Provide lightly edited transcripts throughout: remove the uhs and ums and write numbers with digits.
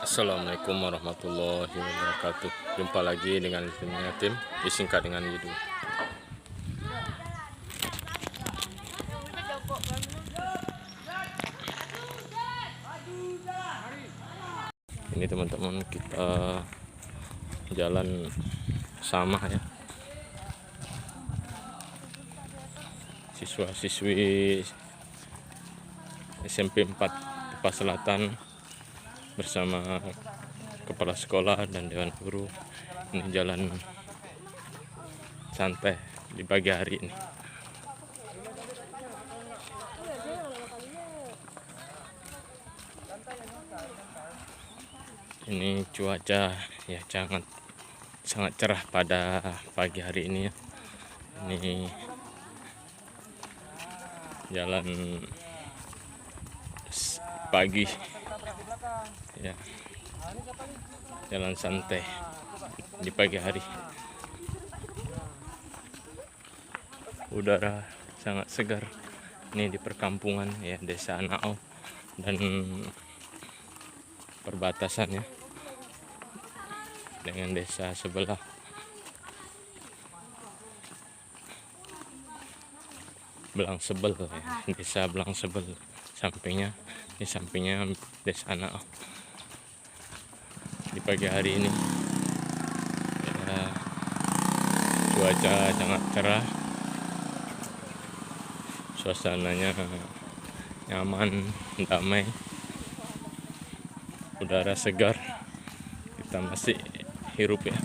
Assalamualaikum warahmatullahi wabarakatuh. Jumpa lagi dengan tim disingkat dengan Yidu. Ini teman-teman, kita jalan sama ya, siswa-siswi SMP 4 Tepas Selatan bersama kepala sekolah dan dewan guru. Ini jalan santai di pagi hari ini. Ini cuaca ya sangat cerah pada pagi hari ini ya. Ini jalan pagi ya, jalan santai di pagi hari. Udara sangat segar. Ini di perkampungan ya, Desa Anao dan perbatasannya dengan desa sebelah. Belang Sebel ya, Desa Belang Sebel. Di sampingnya Desa Anao. Di pagi hari ini ya, cuaca sangat cerah, suasananya nyaman, damai, udara segar, kita masih hirup ya.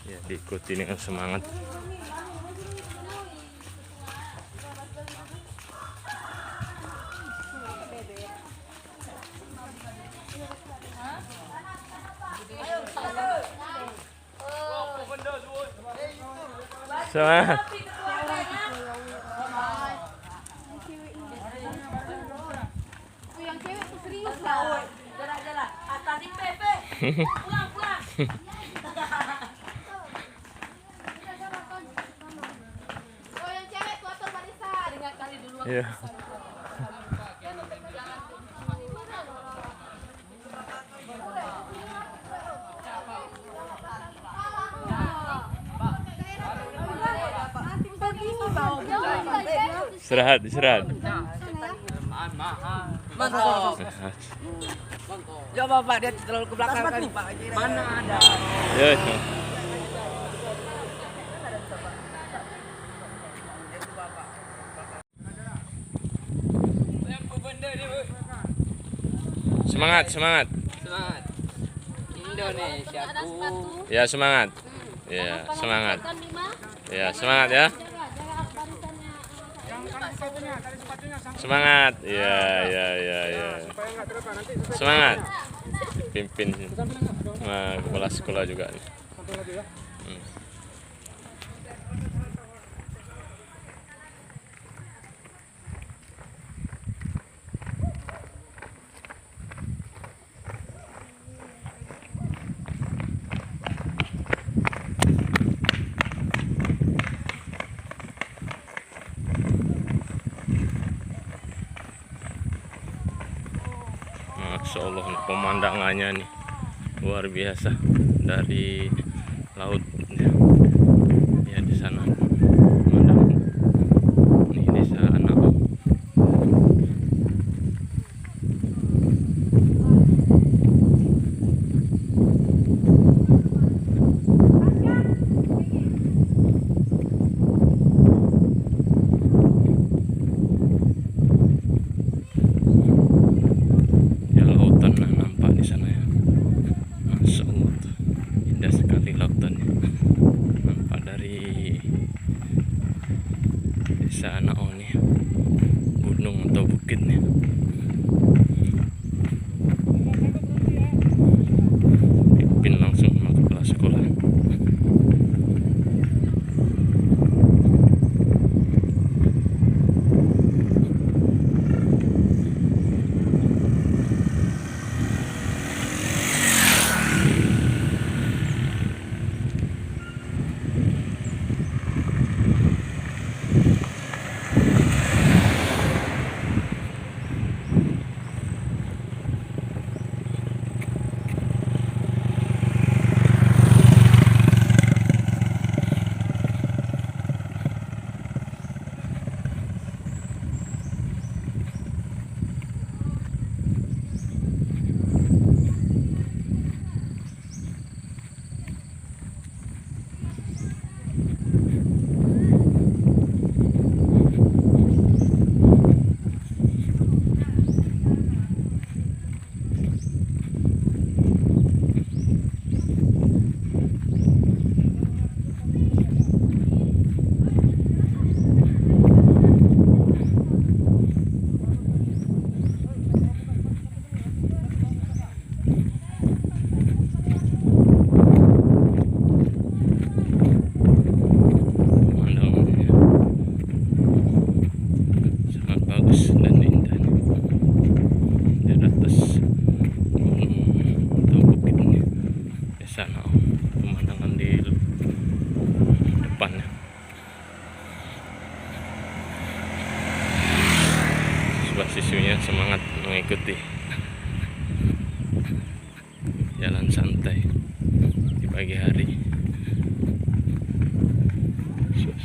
Ya, diikuti dengan semangat. Semangat. Yang cewek tuh serius lah. Jalan-jalan. Tadi Pepe. Pulang. Oh, yang cewek tuh atur barisan. Dengar kali dulu. Iya. Istirahat. Mantap. Coba Pak, dia terlalu ke belakang kali Pak. Mana ada? Ya. Semangat. Indonesiaku. Ya, semangat. Ya, semangat. Ya, semangat ya. Semangat. Ya. Semangat. Pimpin kepala sekolah juga nih. Masya Allah, pemandangannya nih luar biasa dari laut ya, di sana pemandangan ini Desa Anao. Nampak di sana ya, Masya Allah, indah sekali lautannya.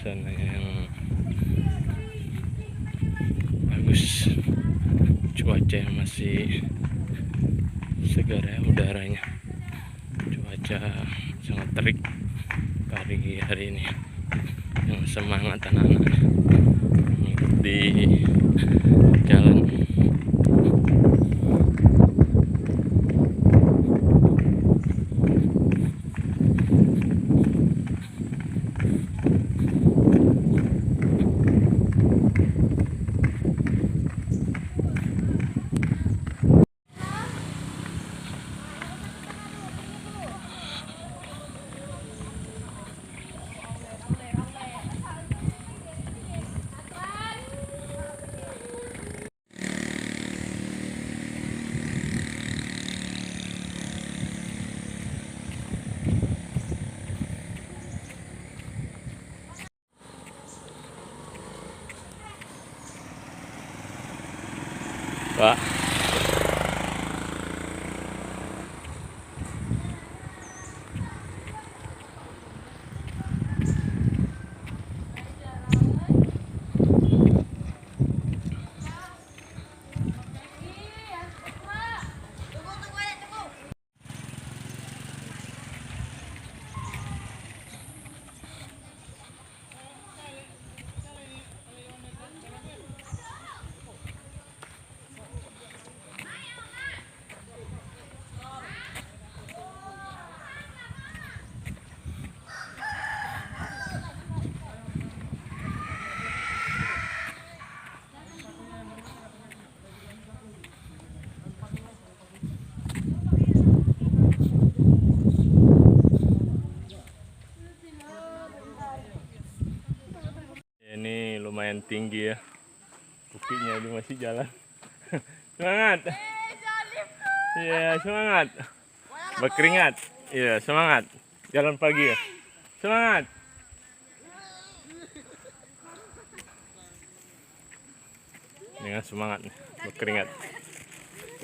suasana yang bagus, cuaca yang masih segar ya udaranya, cuaca sangat terik pagi hari ini, yang semangat anak-anak di jalan. Pak, ini lumayan tinggi ya, buktinya ini masih jalan. Semangat, iya semangat, berkeringat, iya semangat, jalan pagi ya, semangat. Dengan semangat nih, berkeringat,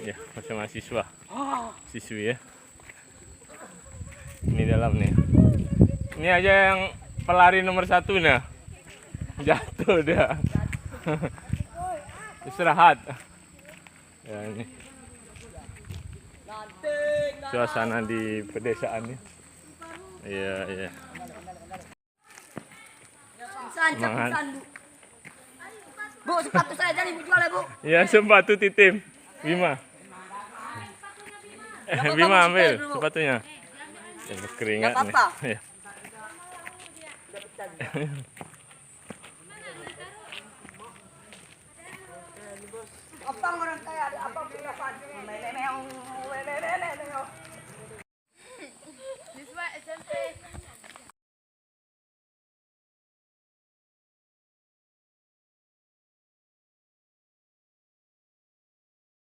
ya masih mahasiswa, siswi ya. Ini dalam nih, ini aja yang pelari nomor 1 nih, jatuh dia. Istirahat. Ya ini suasana di pedesaan nih. Iya iya. Semangat. Bu, sepatu saya jadi dijual ya, Bu. Ya sepatu titip Bima. Bima ambil sepatunya. Ya, berkeringat nih. Ya. Apa orang kaya ada apa punya pagi meong